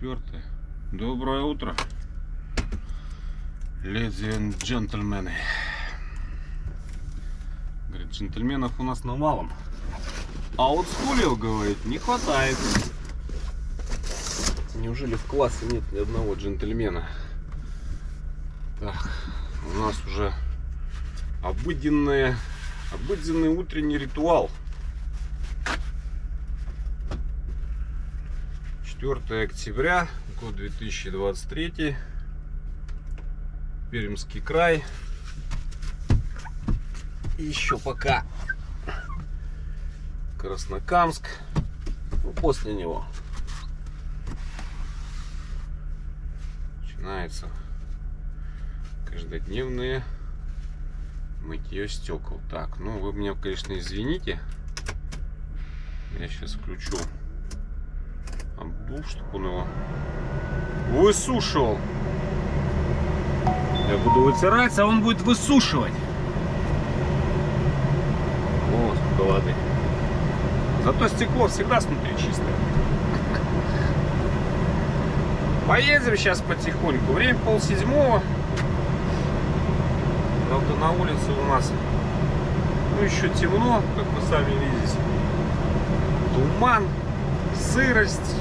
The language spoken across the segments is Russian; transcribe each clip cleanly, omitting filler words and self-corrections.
4. Доброе утро, леди и джентльмены. Говорит, джентльменов у нас навалом, а вот стульев, говорит, не хватает. Неужели в классе нет ни одного джентльмена? Так, у нас уже обыденный утренний ритуал. 4 октября, год 2023, Пермский край. И еще пока Краснокамск, ну, после него начинается каждодневное мытье стекол. Так, ну вы меня, конечно, извините, я сейчас включу обдув, чтобы он его высушивал. Я буду вытирать, а он будет высушивать. О, сколько воды. Зато стекло всегда снутри чистое. Поедем сейчас потихоньку. Время 6:30. Правда, на улице у нас еще темно, как вы сами видите. Туман, сырость.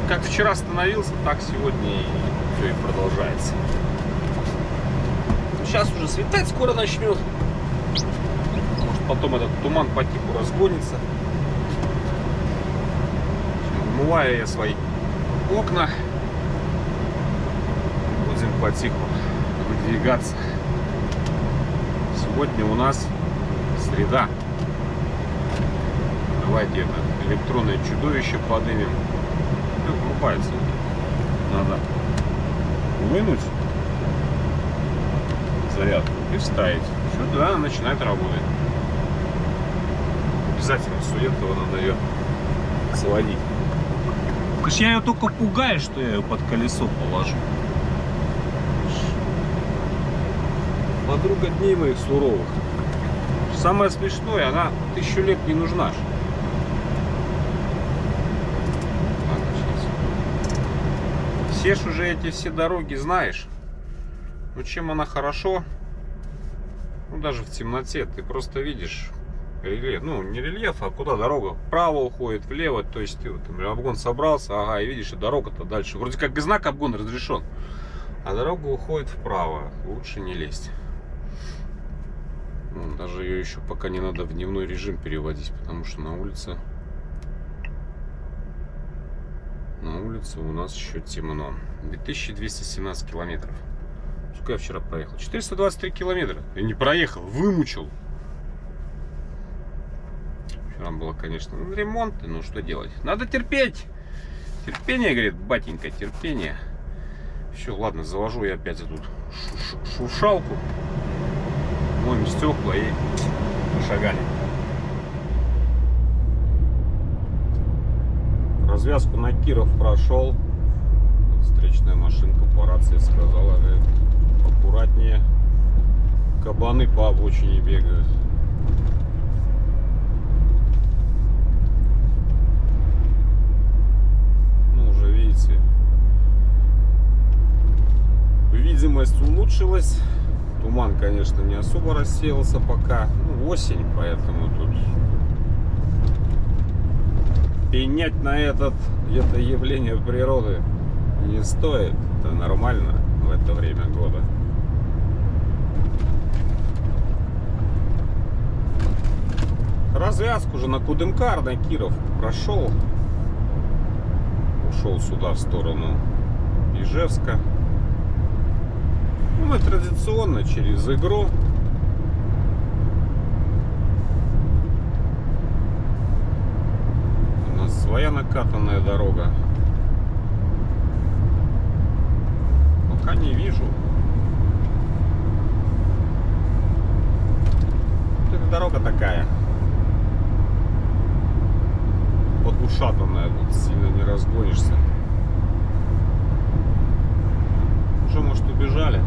Как вчера становился, так сегодня и все и продолжается. Сейчас уже светать скоро начнет. Может, потом этот туман по типу разгонится. Умываю я свои окна. Будем потиху выдвигаться. Сегодня у нас среда. Давайте это электронное чудовище поднимем. Врубается. Надо вынуть зарядку и вставить. Все, да, начинает работать. Обязательно с этого надо ее сводить. Конечно, я ее только пугаю, что я ее под колесо положу. Подруга дней моих суровых. Самое смешное, она 1000 лет не нужна. Все ж уже эти все дороги знаешь. Ну чем она хорошо? Ну даже в темноте ты просто видишь рельеф. Ну не рельеф, а куда дорога вправо уходит, влево. То есть ты вот, обгон собрался, ага, и видишь, и дорога-то дальше. Вроде как и знак обгон разрешен. А дорога уходит вправо. Лучше не лезть. Ну, даже ее еще пока не надо в дневной режим переводить, потому что на улице у нас еще темно. 2217 километров. Сколько я вчера проехал? 423 километра. Я не проехал, вымучил. Вчера было, конечно, ремонт, ну что делать? Надо терпеть. Терпение, говорит батенька, терпение. Все, ладно, завожу я опять эту шуршалку. Моем стекла и пошагали. Развязку на Киров прошел. Встречная машинка по рации сказала, говорит, аккуратнее, кабаны по обочине бегают. Ну, уже видите, видимость улучшилась. Туман, конечно, не особо рассеялся пока. Ну, осень, поэтому тут пенять на это явление природы не стоит. Это нормально в это время года. Развязку уже на Кудымкар, на Киров прошел. Ушел сюда в сторону Ижевска. Ну, мы традиционно через Игру. Своя накатанная дорога. Пока не вижу. Вот эта дорога такая. Подушатанная. Тут сильно не разгонишься. Уже, может, убежали.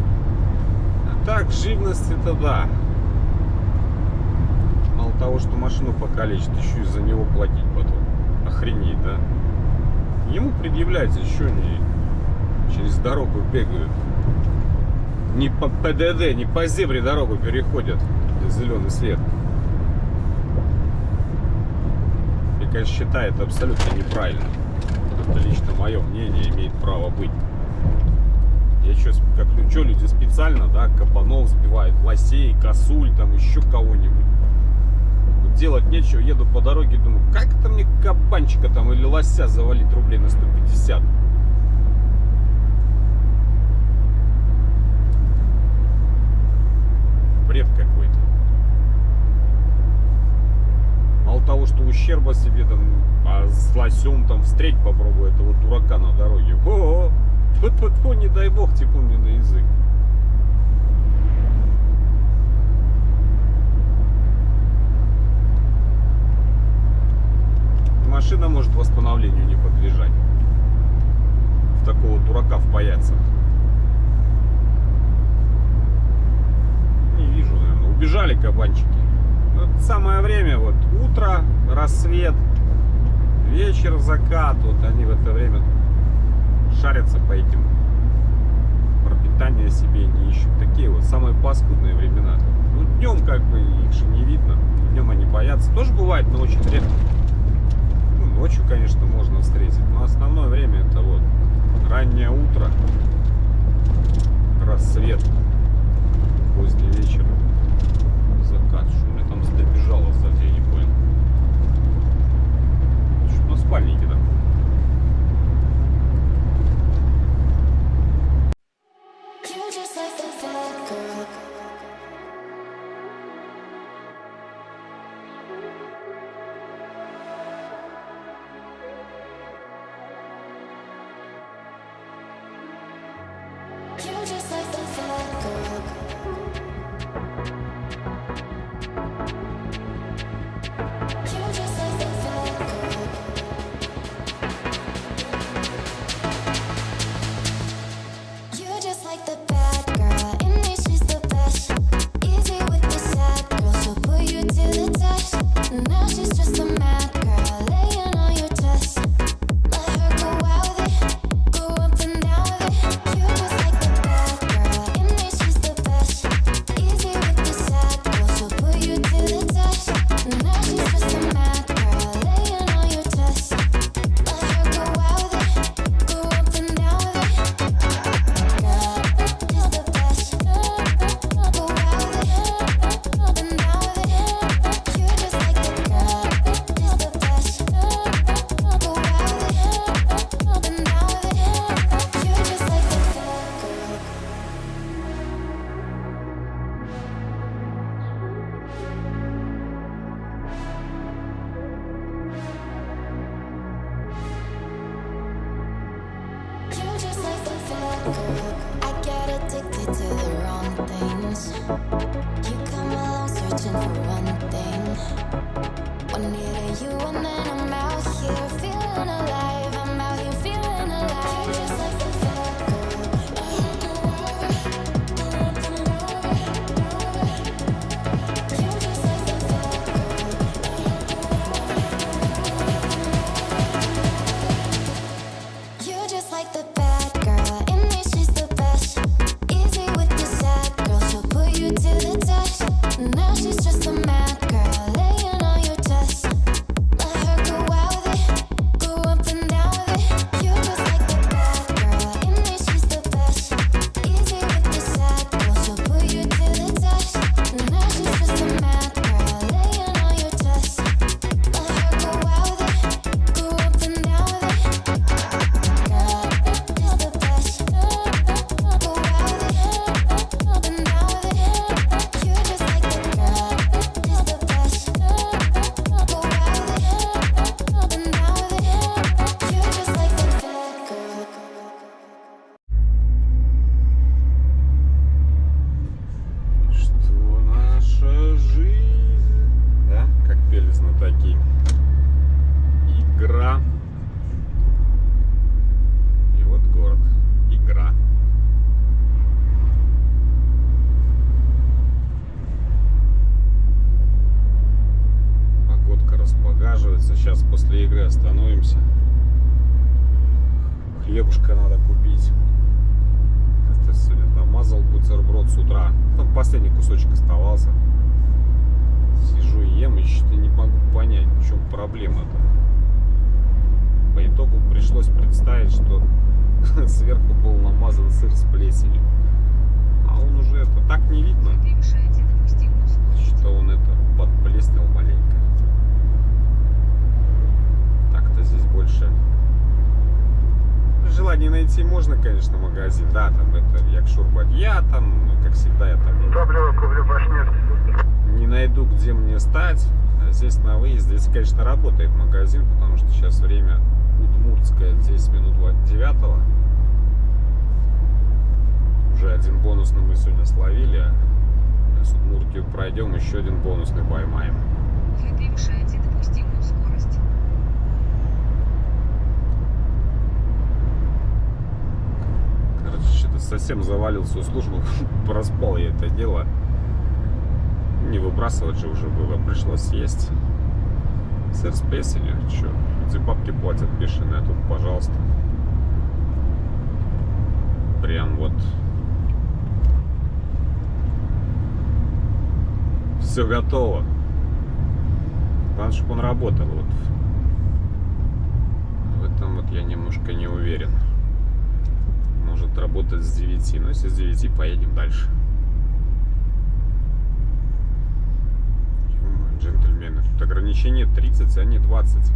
А так, живность-то да. Мало того, что машину покалечит, еще и за него платить потом. Охренеть, да? Ему предъявляется, еще не через дорогу бегают. Не по ПДД, не по зебре дорогу переходят, где зеленый свет. Я, конечно, считаю это абсолютно неправильно. Это лично мое мнение имеет право быть. Я сейчас, как что, люди специально, да, кабанов сбивают, лосей, косуль, там еще кого-нибудь. Делать нечего, еду по дороге, думаю, как это мне кабанчика там или лося завалить рублей на 150. Бред какой-то. Мало того, что ущерба себе там, а с лосем там встреть попробую этого дурака на дороге. О-о-о! Фу-фу-фу, не дай бог, типа мне на язык. Машина может восстановлению не подлежать. В такого дурака впаяться. Не вижу, наверное. Убежали кабанчики. Вот самое время, вот утро, рассвет, вечер, закат. Вот они в это время шарятся по этим. Пропитания себе не ищут. Такие вот самые паскудные времена. Ну, днем как бы их же не видно. Днем они боятся. Тоже бывает, но очень редко. Ночью, конечно, можно встретить, но основное время это вот раннее утро, рассвет, поздний вечер, закат. Что у меня там добежало сзади, я не понял. Что на спальнике там? I get addicted to the wrong things. You come along searching for one thing. One near you and then I'm out here feeling alive. I'm out here feeling alive. You're just like the Сейчас после игры остановимся. хлебушка надо купить. Я сегодня намазал бутерброд с утра. Там последний кусочек оставался. Сижу и ем, и что-то не могу понять, в чем проблема-то. По итогу пришлось представить, что сверху был намазан сыр с плесенью. А он уже это так не видно, что он это подплеснил маленько. Так-то здесь больше желание найти можно, конечно, магазин. Да, там это Якшур-Бадья, там, как всегда, я там не найду, где мне стать. А здесь на выезде, здесь, конечно, работает магазин, потому что сейчас время удмуртское, 10 минут 9. Уже один бонусный мы сегодня словили. Сейчас Удмуртию пройдем, еще один бонусный поймаем. Вы превышаете допустимую скорость. Короче, что-то совсем завалился у службы. Проспал я это дело. Не выбрасывать же уже было. Пришлось съесть. Сыр с плесенью. Че, эти бабки платят бешеные. А тут, пожалуйста. Прям вот. Все готово. Главное, чтобы он работал. Вот. В этом вот я немножко не уверен. Может работать с 9. Но если с 9, поедем дальше. Джентльмены. Тут ограничение 30, а не 20.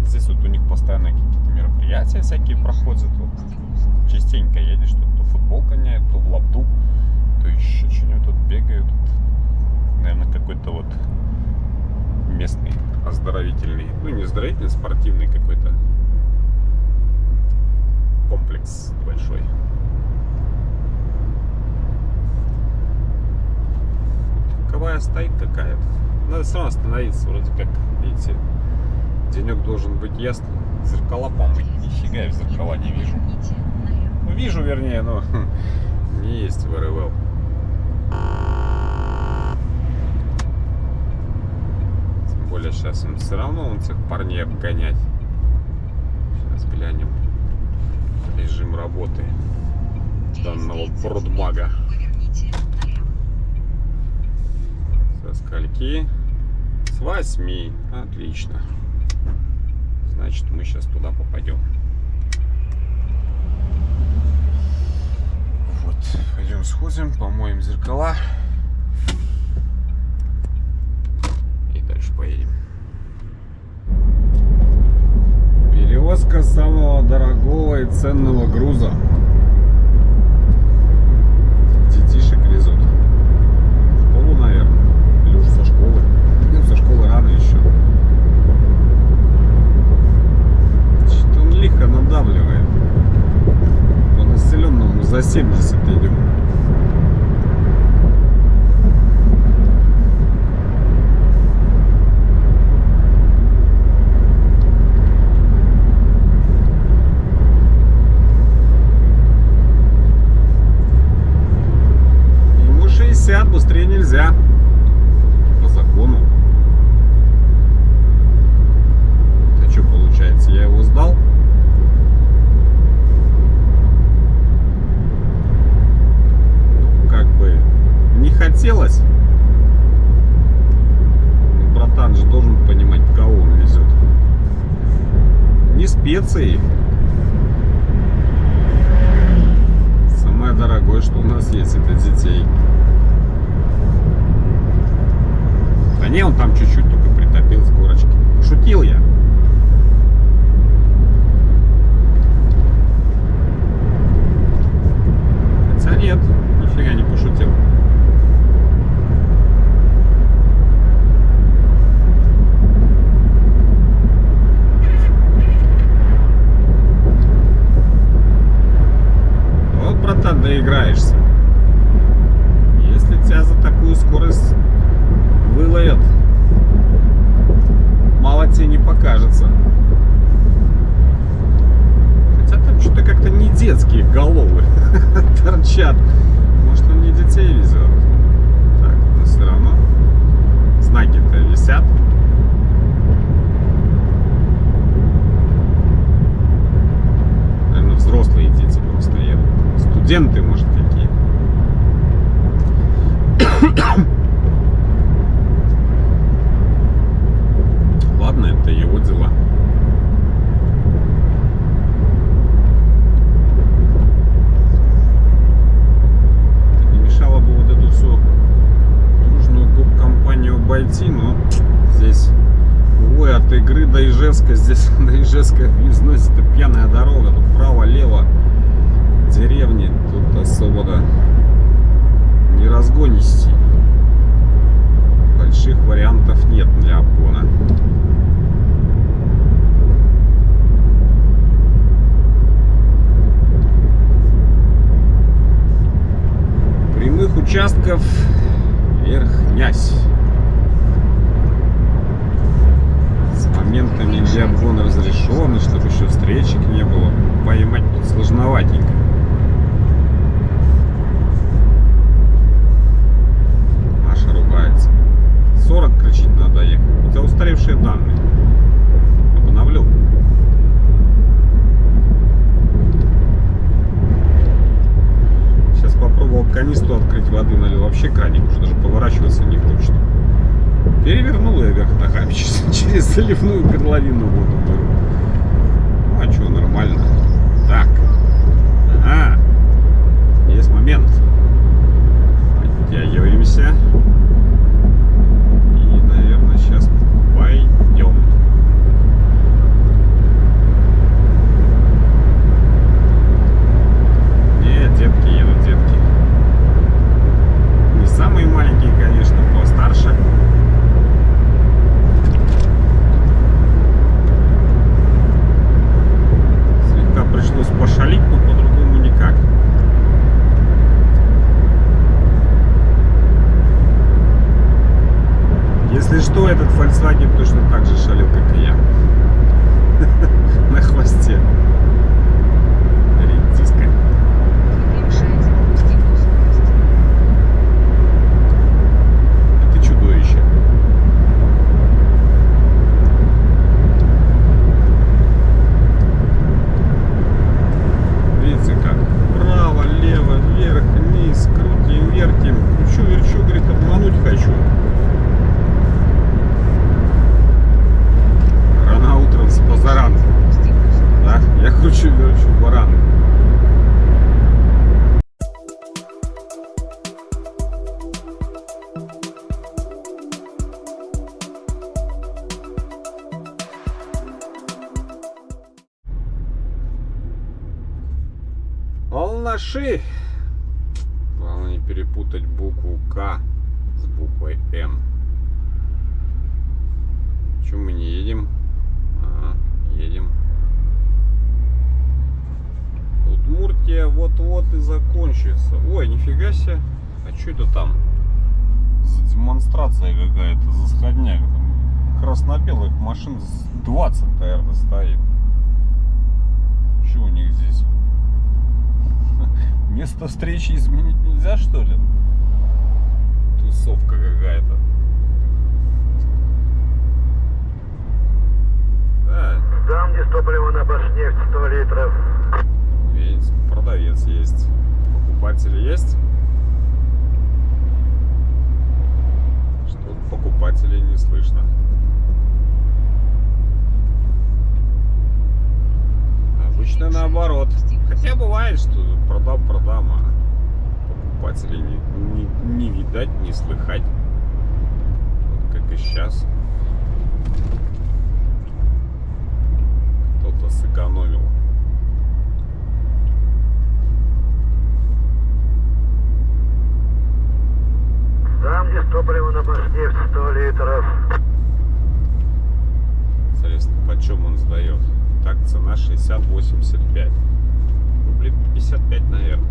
Здесь вот у них постоянно какие-то мероприятия всякие проходят. Вот частенько едешь, то футбол гоняют, то в лабду, то еще что-нибудь тут бегают. Наверное, какой-то вот местный оздоровительный, ну не оздоровительный, спортивный какой-то комплекс большой. Таковая стоит какая-то. Надо все равно остановиться, вроде как, видите, денек должен быть ясный. Зеркала помыть, нифига я в зеркала не вижу. Ну, вижу, вернее, но не есть в РЛ. Тем более сейчас он все равно он всех парней обгонять. Сейчас глянем режим работы данного продмага. Со скольки? С 8. Отлично. Значит, мы сейчас туда попадем. Вот, пойдем сходим, помоем зеркала и дальше поедем. Перевозка самого дорогого и ценного груза. Детишек везут. В школу, наверное. Или уже со школы. Ну, со школы рано еще. Что-то он лихо надавливает. По населенному за 70 идем. Быстрее нельзя по закону. Это что получается? Я его сдал? Ну, как бы не хотелось. Ну, братан же должен понимать, кого он везет. Не специи. Самое дорогое, что у нас есть, это детей. Да не, он там чуть-чуть только притопил с горочки. Шутил я. Хотя нет, нифига не пошутил. Вот, братан, доиграешься. Если тебя за такую скорость выловят, мало тебе не покажет. студенты, может, какие. Ладно, это его дела. Это не мешало бы вот эту всю дружную гоп-компанию обойти, но здесь, увы, от Игры до Ижевска, здесь до Ижевска износит пьяная дорога, тут право-лево деревни, тут особо не разгонишься. Больших вариантов нет для обгона. Прямых участков вверх князь. С моментами, где обгон разрешенный, чтобы еще встречек не было. Поймать тут сложноватенько. Маша ругается. 40 кричит, надо ехать. У тебя устаревшие данные. Обновлю. Сейчас попробовал канистру открыть воды, налил, вообще краник уже даже поворачиваться не хочет. Перевернул я вверх ногами через заливную горловину воду. Ну а что, нормально. Так. Ага. Есть момент. Подтягиваемся. И, наверное, сейчас пойдем. Нет, детки едут, детки. Не самые маленькие, конечно, постарше. Слегка пришлось пошалить, но по-другому никак. Если что, этот Volkswagen точно так же шалил, как и я. На хвосте. Редиска. Превышаете допустимую скорость. Это чудовище. Видите как? Право, лево, вверх, вниз, крутим, вертим. Кручу, верчу, говорит, обмануть хочу. Рано утром с позаранку. Допустимую скорость. Да? Я кручу, верчу, баран. Волнаши. Главное не перепутать букву К с буквой Н. Чего мы не едем? Ага, едем. Удмуртия вот-вот и закончится. Ой, нифига себе. А что это там? За демонстрация какая-то, за сходняк. Там красно-белых машин 20, наверное, стоит. Что у них здесь? Место встречи изменить нельзя, что ли? Тусовка какая-то. Да. Там, где топливо на Башнефть 100 литров. Видите, продавец есть. Покупатели есть? Что-то покупателей не слышно. Обычно наоборот. Хотя бывает, что продам, а покупателей не видать, не слыхать. Вот как и сейчас. Кто-то сэкономил. Там, где топливо на Башнефть 100 литров. Интересно, почем он сдает? Так, цена 60-85. Рублей 55, наверное.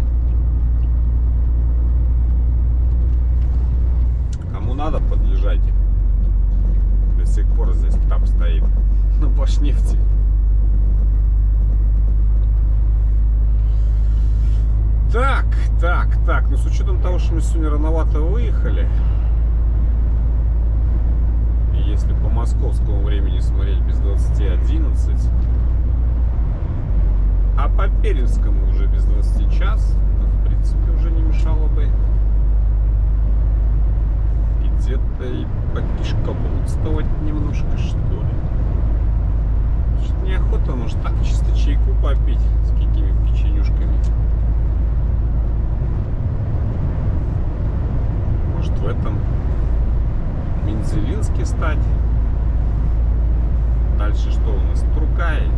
Кому надо, подъезжайте. До сих пор здесь там стоит. На Башнефти. Так. Ну, с учетом того, что мы сегодня рановато выехали. И если по московскому времени смотреть без 20:11, а по пермскому уже без 20:11. сейчас, в принципе, уже не мешало бы где-то и покишкобудствовать немножко, что ли. Что-то неохота, может, так чисто чайку попить с какими печенюшками. Может, в этом Мензелинске стать. Дальше что у нас? Тургай.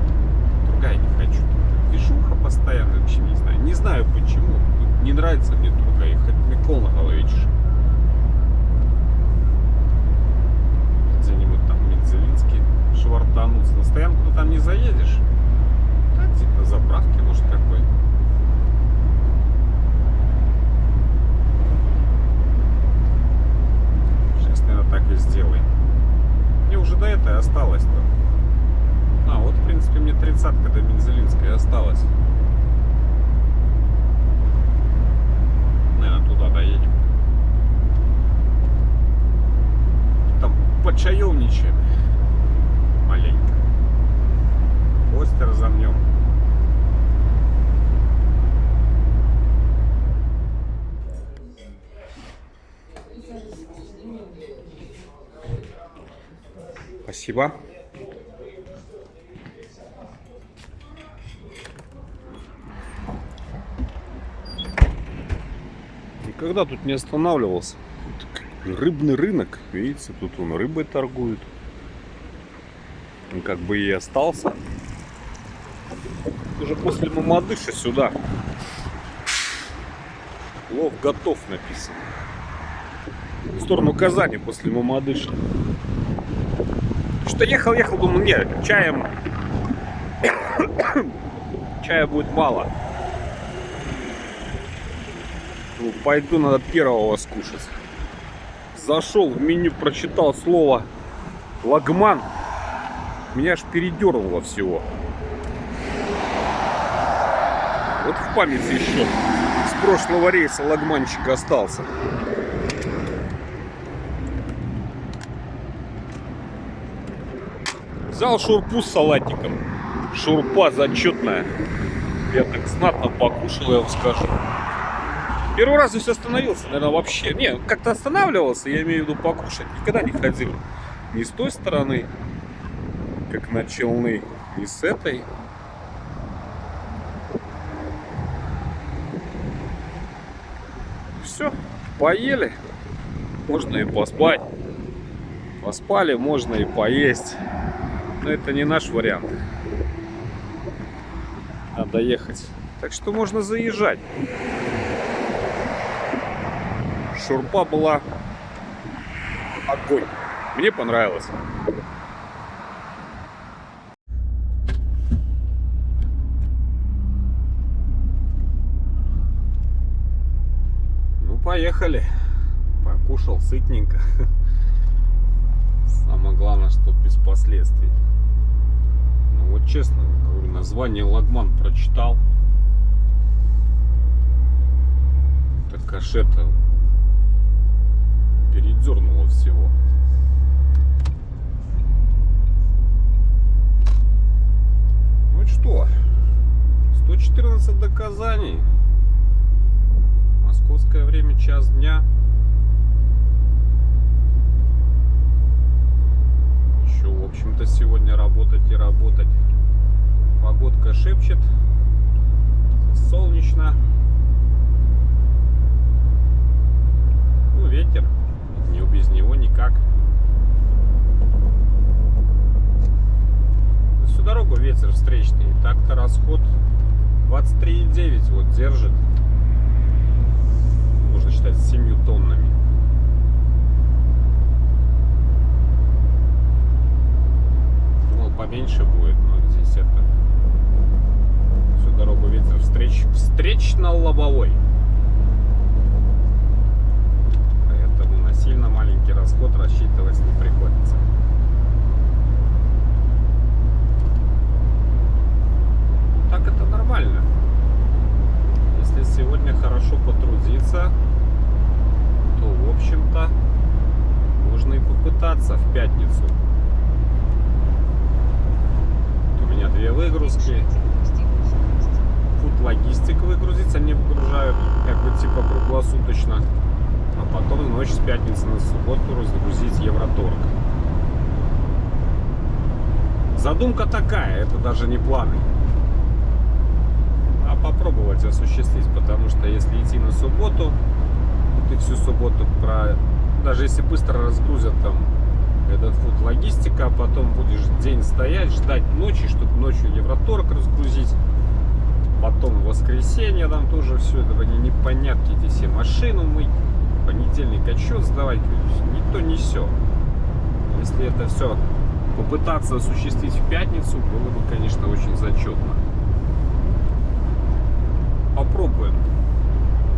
Тургай не хочу. Движуха постоянно, вообще не знаю. Не знаю почему. Не нравится мне Тургай. Хоть мне кол на голове чешет. Где-нибудь там в Мензелинске швартануться. На стоянку там не заедешь. Так, типа заправки, может, какой. Сейчас, наверное, так и сделаем. Мне уже до этой осталось-то. А, вот, в принципе, мне 30-ка до Мензелинской осталась. Наверное, туда доедем. Там почаевничаем. Маленько. Кости разомнем. Спасибо. Никогда тут не останавливался. Тут рыбный рынок. Видите, тут он рыбой торгует. Он как бы и остался. Уже после Мамадыша сюда. Лов готов написано. В сторону Казани после Мамадыша. Что ехал, думаю, нет, чая будет мало. Ну, пойду, надо первого скушать. Зашел в меню, прочитал слово лагман. Меня аж передернуло всего. Вот в памяти еще с прошлого рейса лагманчик остался. Взял шурпу с салатиком. Шурпа зачетная. Я так знатно покушал, я вам скажу. Первый раз здесь остановился, наверное, вообще. Не, как-то останавливался, я имею в виду покушать. Никогда не ходил ни с той стороны, как на Челны, ни с этой. Все, поели. Можно и поспать. Поспали, можно и поесть. Но это не наш вариант. Надо ехать. Так что можно заезжать. Шурпа была огонь. Мне понравилось. Ну, поехали. Покушал сытненько. Самое главное, что без последствий. Ну вот честно говорю, название лагман прочитал. Так аж это передернуло всего. Ну что, 114 до Казани. Московское время, час дня. Еще, в общем-то, сегодня работать и работать. Погодка шепчет. Солнечно. Ну, ветер. Без него никак. Всю дорогу ветер встречный. Так-то расход 23,9 вот держит. Можно считать 7 тоннами. Думал, поменьше будет, но здесь это всю дорогу ветер встречно-лобовой. Поэтому на сильно маленький расход рассчитывать не приходится. Так это нормально. Если сегодня хорошо потрудиться, то, в общем-то, можно и попытаться в пятницу. Вот у меня 2 выгрузки. логистик выгрузить, они выгружают как бы типа круглосуточно, а потом в ночь с пятницы на субботу разгрузить Евроторг. Задумка такая, это даже не планы. А попробовать осуществить, потому что если идти на субботу, ты всю субботу даже если быстро разгрузят там этот фуд логистика, а потом будешь день стоять, ждать ночи, чтобы ночью Евроторг разгрузить. Потом в воскресенье там тоже все это непонятки, эти все машину мыть, понедельник отчет сдавать, ни то, ни сё. Если это все попытаться осуществить в пятницу, было бы, конечно, очень зачетно. Попробуем,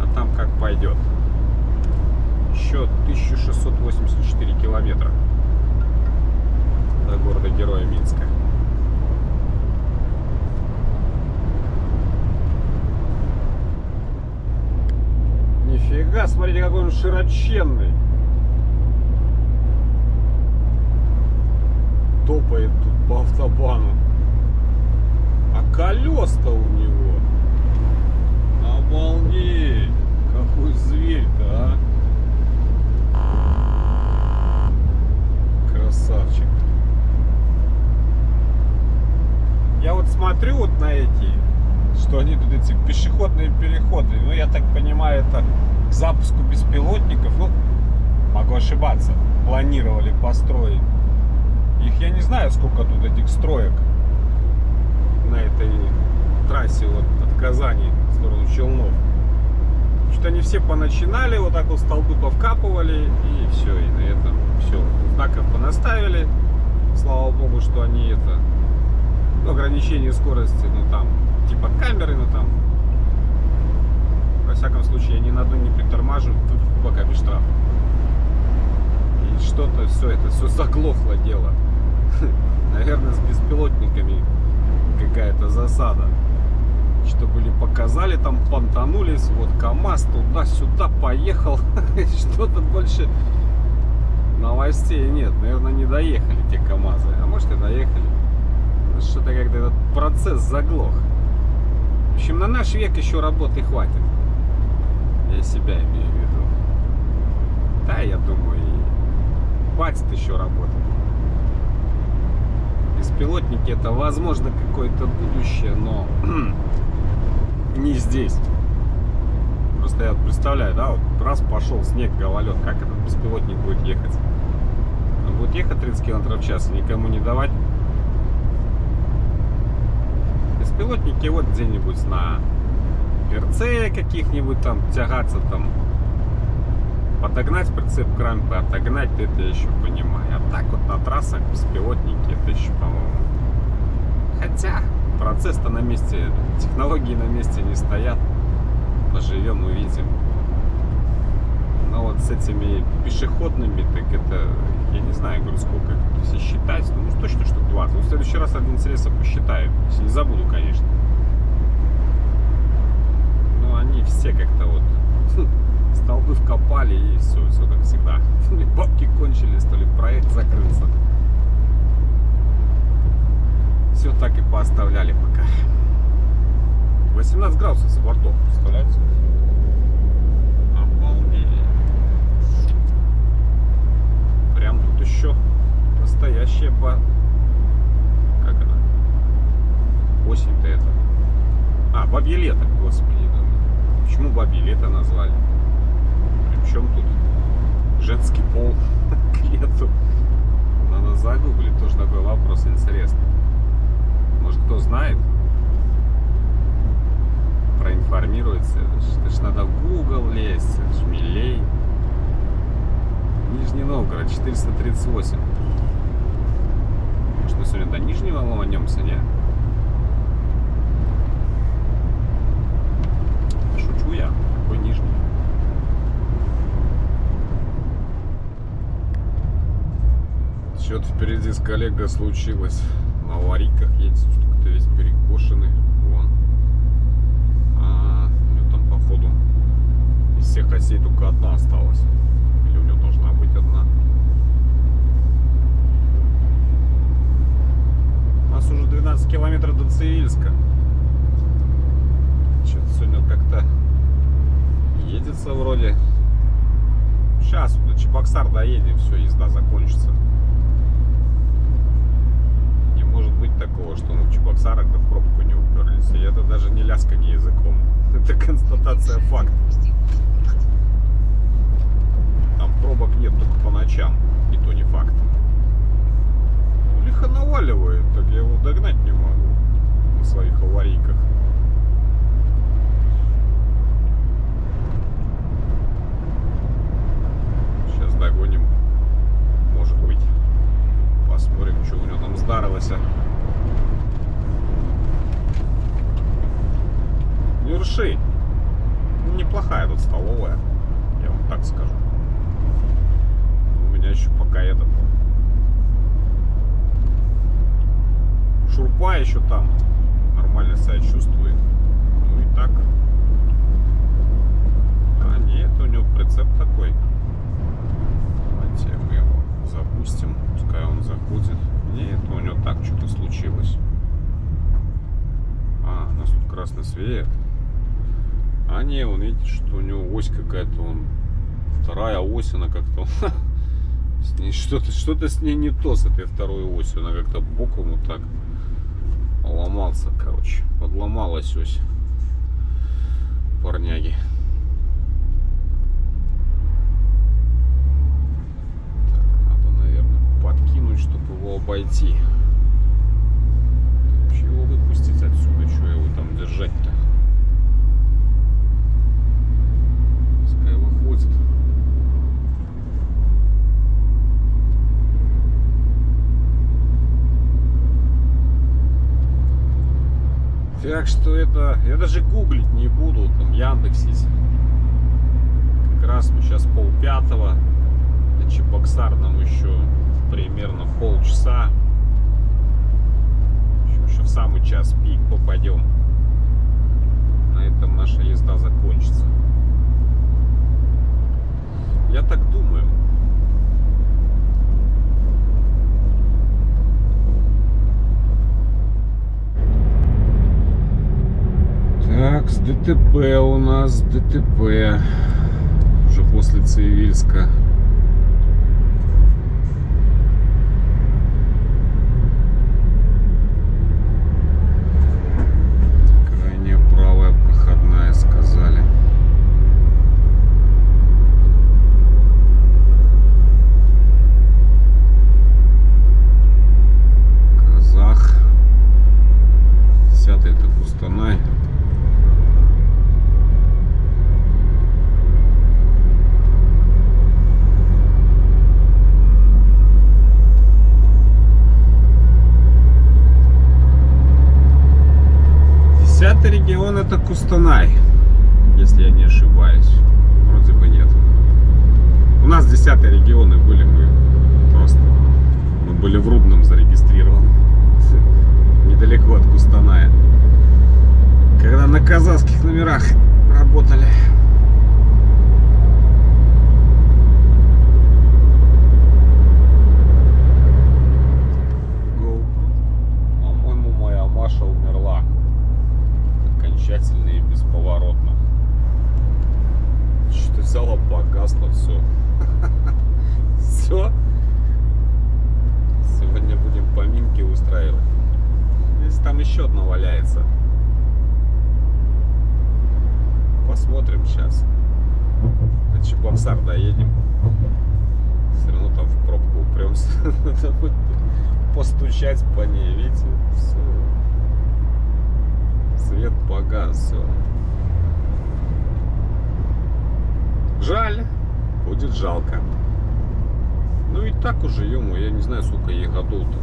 а там как пойдет. Еще 1684 километра до города-героя Минска. Нифига, смотрите, какой он широченный. Топает тут по автобану. А колес-то у него. Обалдеть. Какой зверь-то, а. Красавчик. Я вот смотрю вот на эти, что они тут эти пешеходные переходы. Ну, я так понимаю, это к запуску беспилотников. Ну, могу ошибаться. Планировали построить. Их я не знаю, сколько тут этих строек на этой трассе вот от Казани в сторону Челнов. Что они все поначинали, вот так вот столбы повкапывали, и все, и на этом все. Знаков понаставили. Слава богу, что они это, ну, ограничение скорости, ну там, типа камеры, ну там. Во всяком случае, я ни на одну не притормажу, пока без штрафа. И что-то все это все заглохло дело. Наверное, с беспилотниками какая-то засада. Что были показали, там понтанулись, вот КамАЗ туда-сюда поехал. Что-то больше новостей нет. Наверное, не доехали те КамАЗы. А может и доехали. Что-то как-то этот процесс заглох. В общем, на наш век еще работы хватит. Я себя имею в виду. Да, я думаю, и хватит еще работать. Беспилотники — это, возможно, какое-то будущее, но не здесь. Просто я представляю, да, вот раз пошел снег, гололед, как этот беспилотник будет ехать? Он будет ехать 30 км в час и никому не давать. Беспилотники вот где-нибудь на РЦ каких-нибудь там тягаться, там подогнать прицеп к рампе, отогнать, это я еще понимаю. А так вот на трассах беспилотники, это еще, по-моему. Хотя процесс-то на месте, технологии на месте не стоят. Поживем, увидим. Но вот с этими пешеходными, так это, я не знаю, говорю, сколько, если считать, ну точно штук 20. Ну, в следующий раз ради интереса посчитаю, если не забуду, конечно. Но они все как-то вот столбы вкопали и все как всегда. То ли бабки кончились, то ли проект закрылся. Все так и пооставляли пока. 18 градусов за бортом, представляете? Обалдеть. Прям тут еще настоящая как она? Осень-то это. А, бабье лето, господи. Почему бабье лето назвали? Причем тут женский пол к лету? Надо загуглить, тоже такой вопрос интересный. Может, кто знает, проинформируется. Это ж надо в Google лезть, это ж милей. Нижний Новгород, 438. Может, мы сегодня до Нижнего ломанемся, не? Шучу я, какой Нижний? Что-то впереди с коллегой случилось. На аварийках едет, что-то весь перекошенный. Вон. У него там, походу, из всех осей только одна осталась. Или у него должна быть одна. У нас уже 12 километров до Цивильска. сегодня как-то едется вроде. Сейчас до Чебоксар доедем, все, езда закончится. Не может быть такого, что мы в Чебоксарах да в пробку не уперлись. И это даже не лязканье языком. Это констатация факта. Там пробок нет только по ночам. И то не факт. Лихо наваливает, так я его догнать не могу на своих аварийках. Сейчас догоним. Может быть. Посмотрим, что у него там здарилось. Нюрши. Неплохая тут столовая. Я вам так скажу. У меня еще пока этот Шурпа еще там нормально себя чувствует. Ну и так. А нет, у него прицеп такой. Давайте мы его запустим. Пускай он заходит. Нет, у него так что-то случилось. А, у нас тут красный свет. А не, он видите, что у него ось какая-то, он вторая ось, она как-то с ней что-то с ней не то, с этой второй осью. Она как-то боком вот так ломался, короче, подломалась ось парняги. Так, надо, наверное, подкинуть, чтобы его обойти. Вообще его выпустить отсюда, что его там держать-то? Пускай выходит. Так что это, я даже гуглить не буду, там яндексить. Как раз мы сейчас 4:30, до Чебоксар нам еще примерно полчаса. Еще в самый час пик попадем. На этом наша езда закончится. Я так думаю. Так, с ДТП у нас, ДТП. Уже после Цивильска. Крайняя правая проходная, сказали. Казах. 10-й это Кустанай. Регион это Кустанай, если я не ошибаюсь. Вроде бы нет. У нас 10-е регионы были, мы были в Рудном зарегистрированы. Недалеко от Кустаная. Когда на казахских номерах работали. По-моему, моя Маша умерла. Окончательно и бесповоротно. Что-то взяло, погасло, все. Все. Сегодня будем поминки устраивать. Если там еще одна валяется. Посмотрим сейчас. До Чебоксар доедем. Все равно там в пробку упремся. Надо будет постучать по ней, видите? Все. Свет погас, все. Жаль. Будет жалко. Ну и так уже, ё-моё, я не знаю, сколько ей годов-то.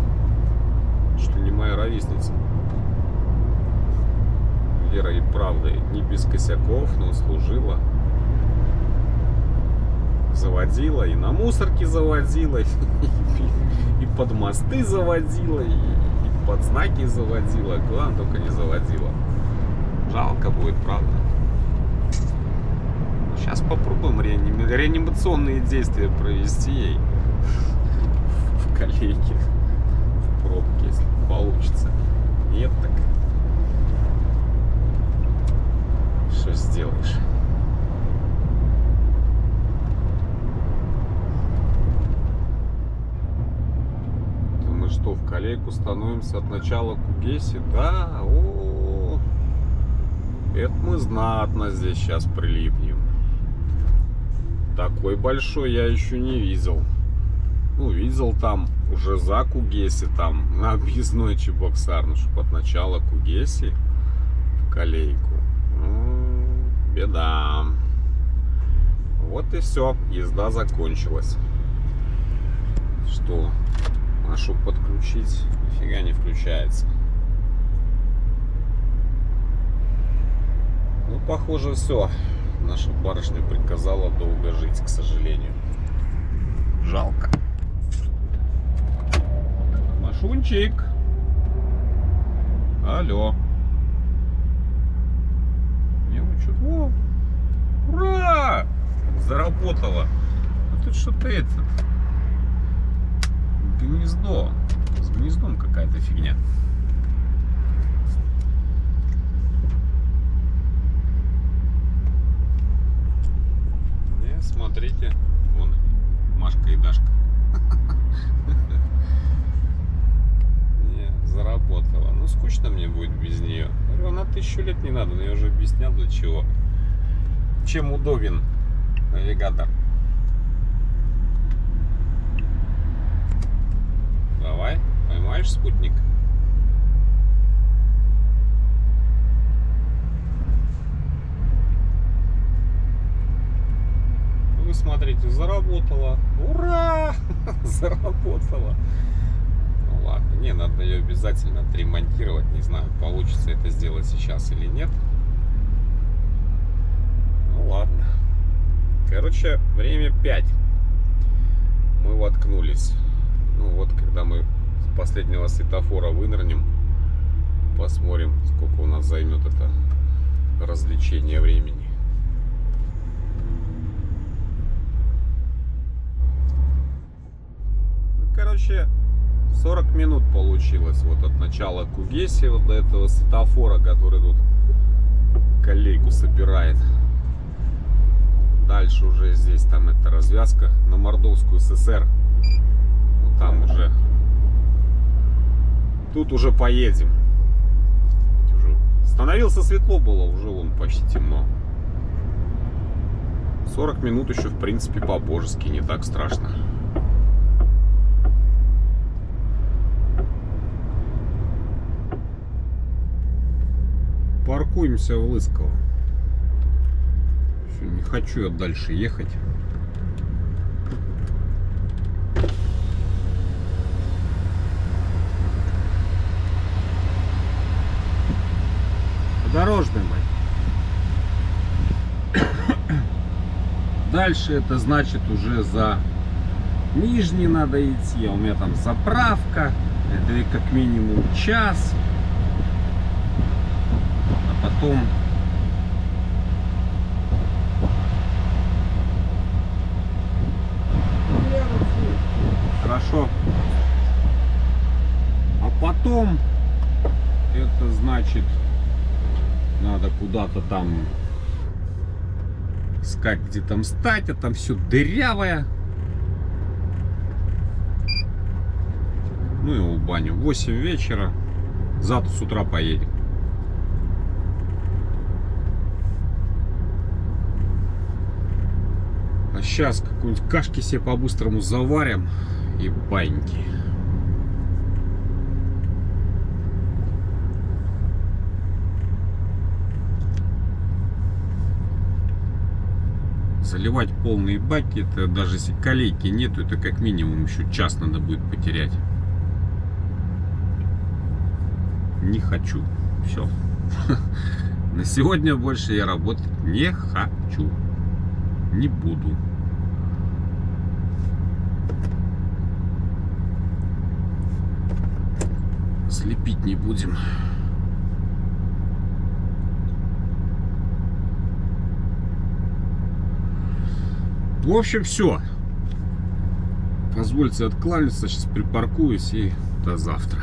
Что не моя ровесница. Вера и правда, не без косяков, но служила. Заводила, и на мусорке заводила, и под мосты заводила, и под знаки заводила. Главное, только не заводила. Жалко будет, правда. Сейчас попробуем реанимационные действия провести ей в колейке, в пробке, если получится. Нет, так Колейку становимся от начала Кугеси. Да, о, это мы знатно здесь сейчас прилипнем. Такой большой я еще не видел. Ну, видел там уже за Кугеси, там на объездной Чебоксар, ну, чтобы от начала Кугеси в Колейку. Ну, беда. Вот и все, езда закончилась. Что? Машу подключить, нифига не включается. Ну, похоже, все. Наша барышня приказала долго жить, к сожалению. Жалко. Машунчик. Алло. Не, ну что? О, ура! Заработало. А тут что-то гнездо. С гнездом какая-то фигня. Не, смотрите. Вон Машка и Дашка. Не, заработала. Ну, скучно мне будет без нее. Говорю, на 1000 лет не надо, но я уже объяснял, для чего. Чем удобен навигатор. Давай, поймаешь спутник? Вы смотрите, заработала. Ура! Заработала. Ну ладно, не, надо ее обязательно отремонтировать. Не знаю, получится это сделать сейчас или нет. Ну ладно. Короче, время 5. Мы воткнулись. Ну вот, когда мы с последнего светофора вынырнем, посмотрим, сколько у нас займет это развлечение времени. Ну, короче, 40 минут получилось вот от начала Кугеси вот до этого светофора, который тут Колейку собирает. Дальше уже здесь там эта развязка на Мордовскую ССР. Вот там уже. Тут уже поедем. Уже становился светло было, уже вон почти темно. 40 минут еще в принципе по-божески, не так страшно. Паркуемся в Лысково. Не хочу я дальше ехать. Подорожный мой. Дальше это значит уже за Нижний надо идти. А у меня там заправка. Это как минимум час. А потом... Хорошо. А потом это значит надо куда-то там искать, где там стать, а там все дырявое. Ну и в баню. 8 вечера. Завтра с утра поедем. А сейчас какую-нибудь кашки себе по-быстрому заварим и баньки. Заливать полные баки, это даже если колейки нету, это как минимум еще час надо будет потерять. Не хочу. Все. На сегодня больше я работать не хочу. Не буду. Слепить не будем. В общем, все. Позвольте откланяться. Сейчас припаркуюсь и до завтра.